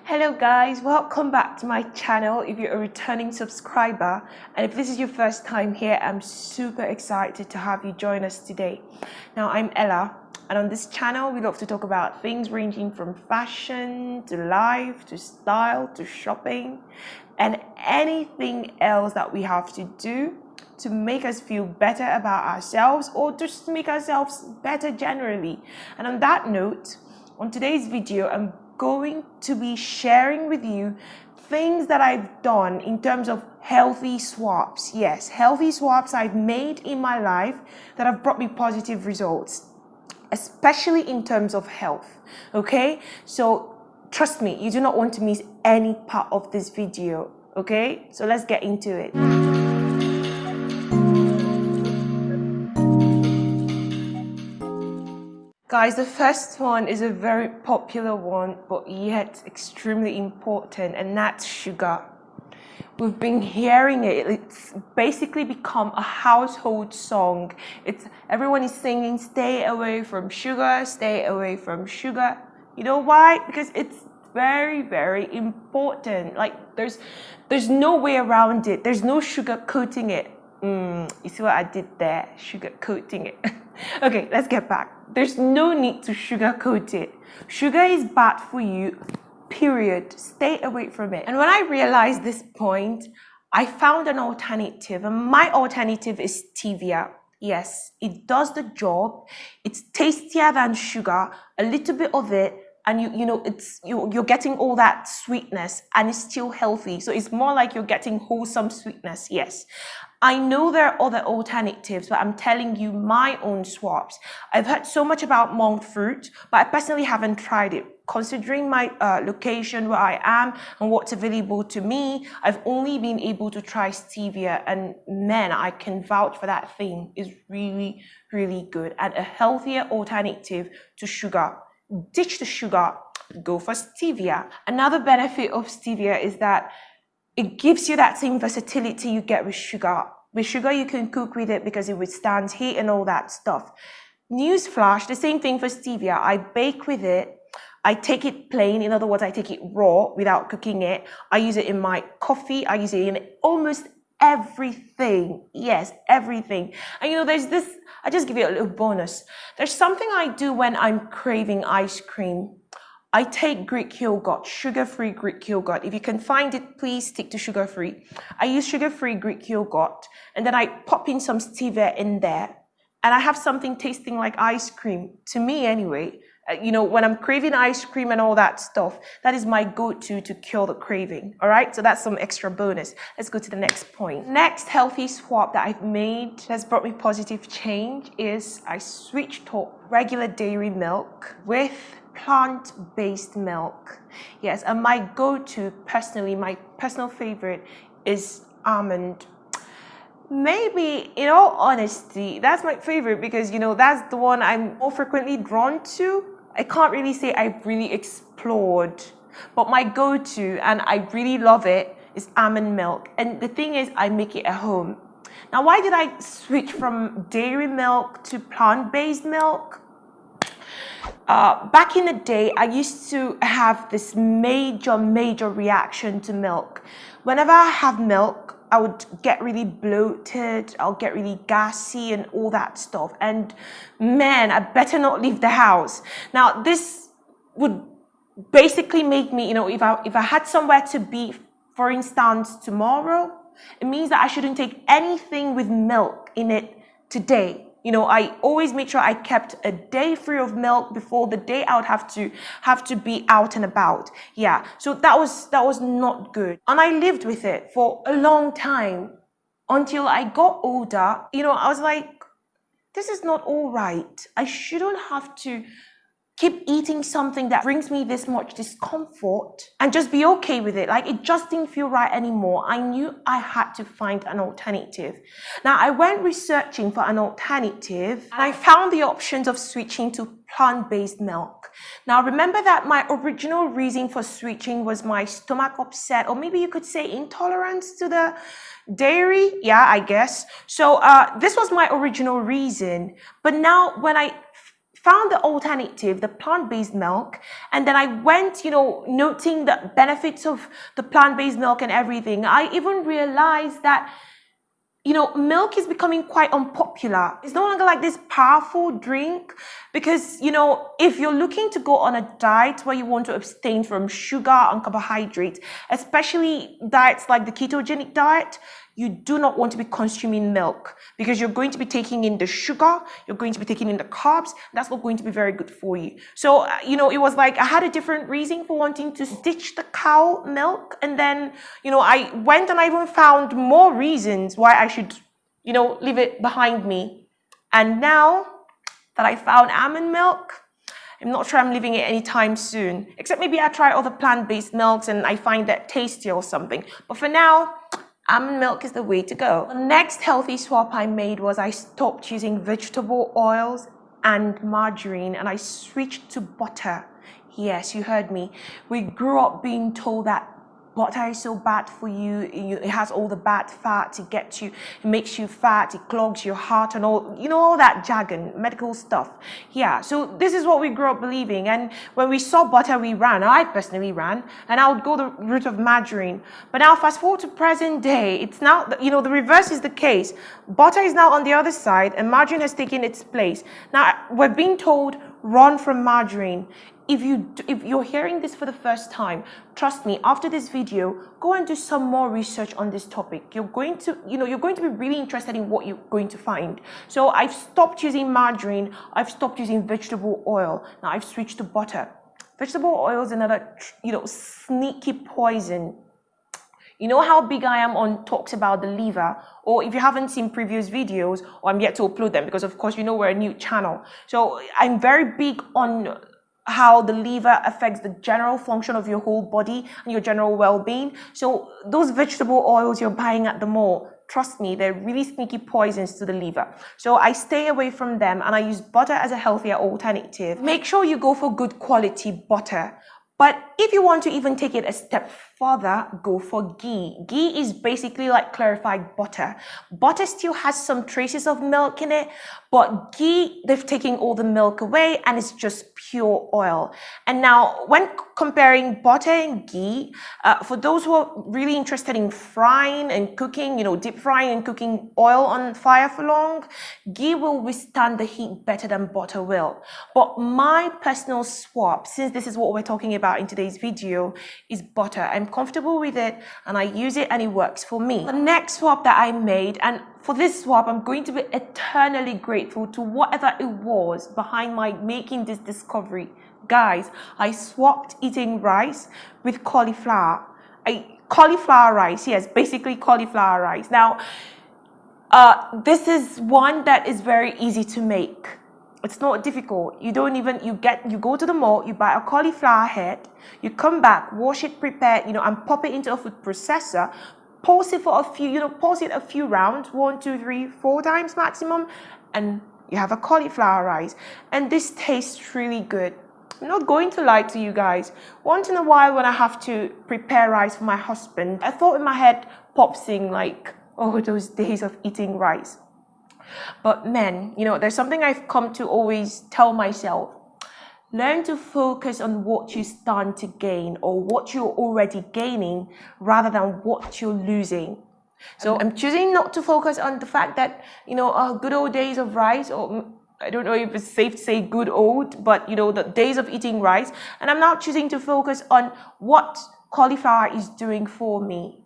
Hello guys, welcome back to my channel if you're a returning subscriber, and if this is your first time here, I'm super excited to have you join us today. Now I'm Ella, and on this channel we love to talk about things ranging from fashion to life to style to shopping and anything else that we have to do to make us feel better about ourselves or just to make ourselves better generally. And on that note, on today's video, I'm going to be sharing with you things that I've done in terms of healthy swaps. Yes, healthy swaps I've made in my life that have brought me positive results, especially in terms of health. Okay, so trust me, you do not want to miss any part of this video. Okay, so let's get into it. Guys, the first one is a very popular one, but yet extremely important, and that's sugar. We've been hearing it. It's basically become a household song. Everyone is singing, stay away from sugar, stay away from sugar. You know why? Because it's very, very important. Like there's no way around it. There's no sugar coating it. You see what I did there? Sugar coating it. Okay, let's get back. There's no need to sugarcoat it. Sugar is bad for you, period. Stay away from it. And when I realized this point, I found an alternative, and my alternative is stevia. Yes, it does the job. It's tastier than sugar, a little bit of it, and you're getting all that sweetness, and it's still healthy. So it's more like you're getting wholesome sweetness. Yes, I know there are other alternatives, but I'm telling you my own swaps. I've heard so much about monk fruit, but I personally haven't tried it. Considering my location where I am and what's available to me, I've only been able to try stevia, and man, I can vouch for that thing. It's really, really good and a healthier alternative to sugar. Ditch the sugar, go for stevia. Another benefit of stevia is that it gives you that same versatility you get with sugar. With sugar, you can cook with it because it withstands heat and all that stuff. Newsflash, the same thing for stevia. I bake with it. I take it plain. In other words, I take it raw without cooking it. I use it in my coffee. I use it in almost everything. Yes, everything. And there's this, I just give you a little bonus. There's something I do when I'm craving ice cream. I take Greek yogurt, sugar-free Greek yogurt. If you can find it, please stick to sugar-free. I use sugar-free Greek yogurt, and then I pop in some stevia in there, and I have something tasting like ice cream, to me anyway. When I'm craving ice cream and all that stuff, that is my go-to to cure the craving, all right? So that's some extra bonus. Let's go to the next point. Next healthy swap that I've made that's brought me positive change is I switched to regular dairy milk with plant-based milk. Yes, and my go-to personally, my personal favorite is almond. Maybe, in all honesty, that's my favorite because, that's the one I'm more frequently drawn to. I can't really say I've really explored, but my go-to, and I really love it, is almond milk. And the thing is, I make it at home. Now, why did I switch from dairy milk to plant-based milk? Back in the day, I used to have this major reaction to milk. Whenever I have milk, I would get really bloated, I'll get really gassy and all that stuff. And man, I better not leave the house. Now, this would basically make me, if I had somewhere to be, for instance, tomorrow, it means that I shouldn't take anything with milk in it today. I always make sure I kept a day free of milk before the day I would have to be out and about. Yeah, so that was not good. And I lived with it for a long time until I got older. I was like, this is not all right. I shouldn't have to keep eating something that brings me this much discomfort and just be okay with it. Like, it just didn't feel right anymore. I knew I had to find an alternative. Now, I went researching for an alternative and I found the options of switching to plant-based milk. Now, remember that my original reason for switching was my stomach upset, or maybe you could say intolerance to the dairy. Yeah, I guess. So this was my original reason. But now when I found the alternative, the plant-based milk, and then I went, noting the benefits of the plant-based milk and everything. I even realized that milk is becoming quite unpopular. It's no longer like this powerful drink because, if you're looking to go on a diet where you want to abstain from sugar and carbohydrates, especially diets like the ketogenic diet, you do not want to be consuming milk because you're going to be taking in the sugar, you're going to be taking in the carbs. That's not going to be very good for you. So, it was like I had a different reason for wanting to ditch the cow milk. And then, I went and I even found more reasons why I should, leave it behind me. And now that I found almond milk, I'm not sure I'm leaving it anytime soon, except maybe I try other plant-based milks and I find that tasty or something. But for now, almond milk is the way to go. The next healthy swap I made was I stopped using vegetable oils and margarine and I switched to butter. Yes, you heard me. We grew up being told that butter is so bad for you. It has all the bad fat. It makes you fat. It clogs your heart and all that jargon, medical stuff. Yeah, so this is what we grew up believing. And when we saw butter, we ran. I personally ran, and I would go the route of margarine. But now, fast forward to present day, it's now, the reverse is the case. Butter is now on the other side, and margarine has taken its place. Now, we're being told, run from margarine. If you're hearing this for the first time, trust me, after this video, go and do some more research on this topic. You're going to be really interested in what you're going to find. So I've stopped using margarine. I've stopped using vegetable oil. Now I've switched to butter. Vegetable oil is another, sneaky poison. You know how big I am on talks about the liver, or if you haven't seen previous videos, or I'm yet to upload them because of course we're a new channel. So I'm very big on how the liver affects the general function of your whole body and your general well-being. So those vegetable oils you're buying at the mall, trust me, they're really sneaky poisons to the liver. So I stay away from them and I use butter as a healthier alternative. Make sure you go for good quality butter. But if you want to even take it a step further, go for ghee. Ghee is basically like clarified butter. Butter still has some traces of milk in it, but ghee, they've taken all the milk away and it's just pure oil. And now when comparing butter and ghee, for those who are really interested in frying and cooking, deep frying and cooking oil on fire for long, ghee will withstand the heat better than butter will. But my personal swap, since this is what we're talking about in today's video, is butter. I'm comfortable with it and I use it and it works for me. The next swap that I made, and for this swap, I'm going to be eternally grateful to whatever it was behind my making this discovery. Guys, I swapped eating rice with cauliflower. Cauliflower rice, yes, basically cauliflower rice. Now, this is one that is very easy to make. It's not difficult. You go to the mall, you buy a cauliflower head, you come back, wash it, prepare, and pop it into a food processor. Pulse it for a few, pulse it a few rounds, 1, 2, 3, 4 times maximum, and you have a cauliflower rice. And this tastes really good. I'm not going to lie to you guys. Once in a while when I have to prepare rice for my husband, I thought in my head pops in like, oh, those days of eating rice. But man, there's something I've come to always tell myself. Learn to focus on what you stand to gain or what you're already gaining rather than what you're losing. So I'm choosing not to focus on the fact that, good old days of rice, or I don't know if it's safe to say good old, but the days of eating rice. And I'm now choosing to focus on what cauliflower is doing for me,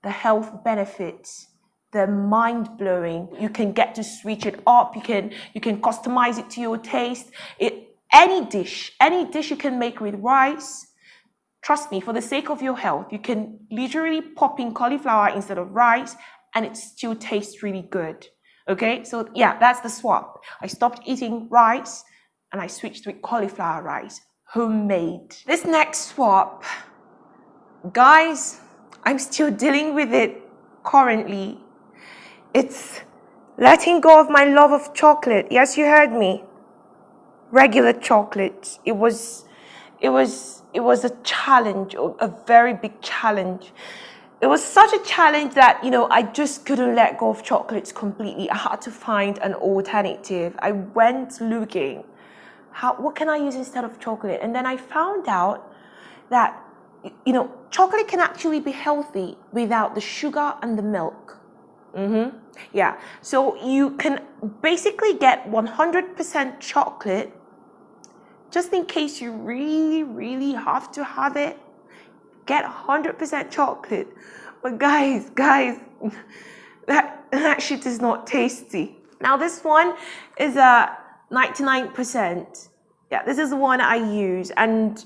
the health benefits. They're mind-blowing. You can get to switch it up. You can customize it to your taste. Any dish you can make with rice. Trust me, for the sake of your health, you can literally pop in cauliflower instead of rice and it still tastes really good. Okay, so yeah, that's the swap. I stopped eating rice and I switched with cauliflower rice, homemade. This next swap, guys, I'm still dealing with it currently. It's letting go of my love of chocolate. Yes, you heard me. Regular chocolate. It was a challenge, a very big challenge. It was such a challenge that, I just couldn't let go of chocolates completely. I had to find an alternative. I went looking. what can I use instead of chocolate? And then I found out that, chocolate can actually be healthy without the sugar and the milk. Yeah, so you can basically get 100% chocolate, just in case you really, really have to have it. Get 100% chocolate. But guys, that shit is not tasty. Now this one is a 99%. Yeah, this is the one I use, and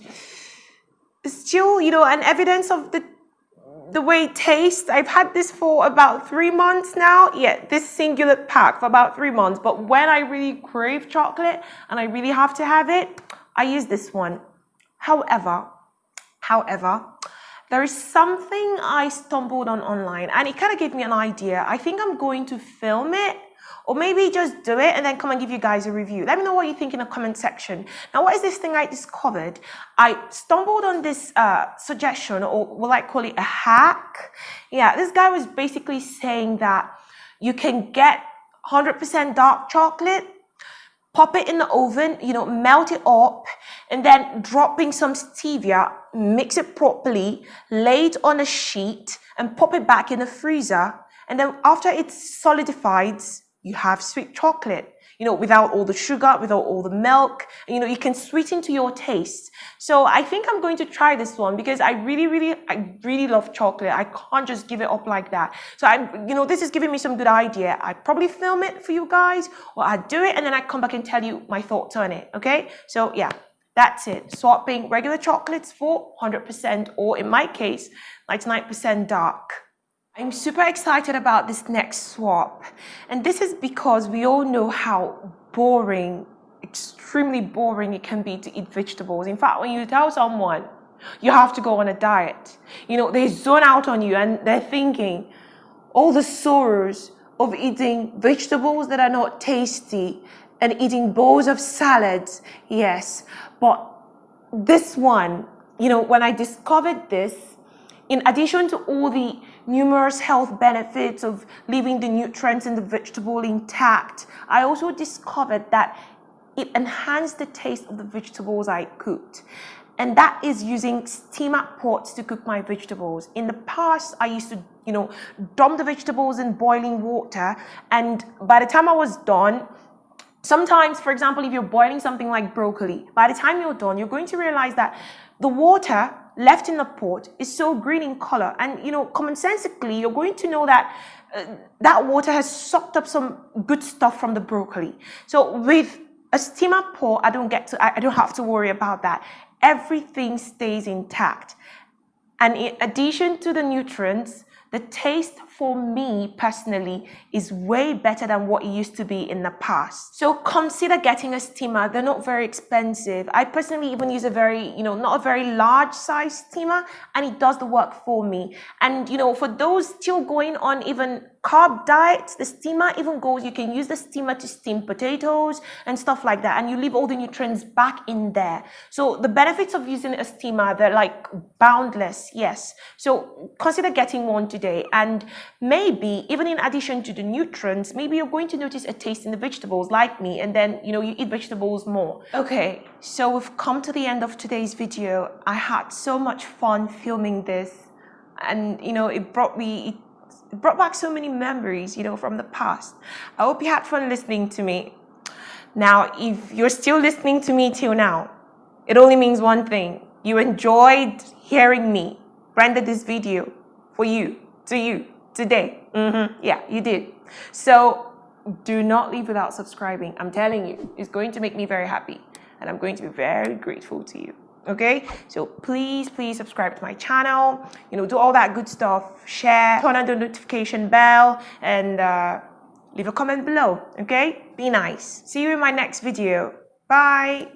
still, an evidence of the way it tastes. I've had this for about 3 months now. Yeah, this singular pack for about 3 months. But when I really crave chocolate and I really have to have it, I use this one. However, there is something I stumbled on online, and it kind of gave me an idea. I think I'm going to film it, or maybe just do it and then come and give you guys a review. Let me know what you think in the comment section. Now, what is this thing I discovered? I stumbled on this suggestion, or will I call it a hack? Yeah, this guy was basically saying that you can get 100% dark chocolate, pop it in the oven, melt it up, and then drop in some stevia, mix it properly, lay it on a sheet, and pop it back in the freezer. And then after it's solidified, you have sweet chocolate, without all the sugar, without all the milk. You can sweeten to your taste. So I think I'm going to try this one because I really love chocolate. I can't just give it up like that. So this is giving me some good idea. I probably film it for you guys, or I do it and then I come back and tell you my thoughts on it. Okay? So yeah, that's it. Swapping regular chocolates for 100%, or in my case, 99% dark. I'm super excited about this next swap, and this is because we all know how boring, extremely boring it can be to eat vegetables. In fact, when you tell someone you have to go on a diet, they zone out on you and they're thinking all the sorrows of eating vegetables that are not tasty and eating bowls of salads. Yes, but this one, when I discovered this, in addition to all the numerous health benefits of leaving the nutrients in the vegetable intact, I also discovered that it enhanced the taste of the vegetables I cooked. And that is using steamer pots to cook my vegetables. In the past, I used to, dump the vegetables in boiling water, and by the time I was done, sometimes, for example, if you're boiling something like broccoli, by the time you're done, you're going to realize that the water left in the pot is so green in color, and commonsensically you're going to know that that water has sucked up some good stuff from the broccoli. So with a steamer pot, I don't have to worry about that. Everything stays intact, and in addition to the nutrients, the taste for me personally is way better than what it used to be in the past. So consider getting a steamer. They're not very expensive. I personally even use a very, not a very large size steamer, and it does the work for me. And, for those still going on even carb diets, the steamer even goes, you can use the steamer to steam potatoes and stuff like that, and you leave all the nutrients back in there. So the benefits of using a steamer, they're like boundless, yes. So consider getting one today, and maybe even in addition to the nutrients, maybe you're going to notice a taste in the vegetables like me, and then you eat vegetables more. Okay, so we've come to the end of today's video. I had so much fun filming this, and it brought back so many memories, from the past. I hope you had fun listening to me. Now, if you're still listening to me till now, it only means one thing. You enjoyed hearing me render this video for you, to you, today. Yeah, you did. So do not leave without subscribing. I'm telling you, it's going to make me very happy, and I'm going to be very grateful to you. Okay, so please subscribe to my channel, do all that good stuff, share, turn on the notification bell, and leave a comment below. Okay, be nice. See you in my next video. Bye.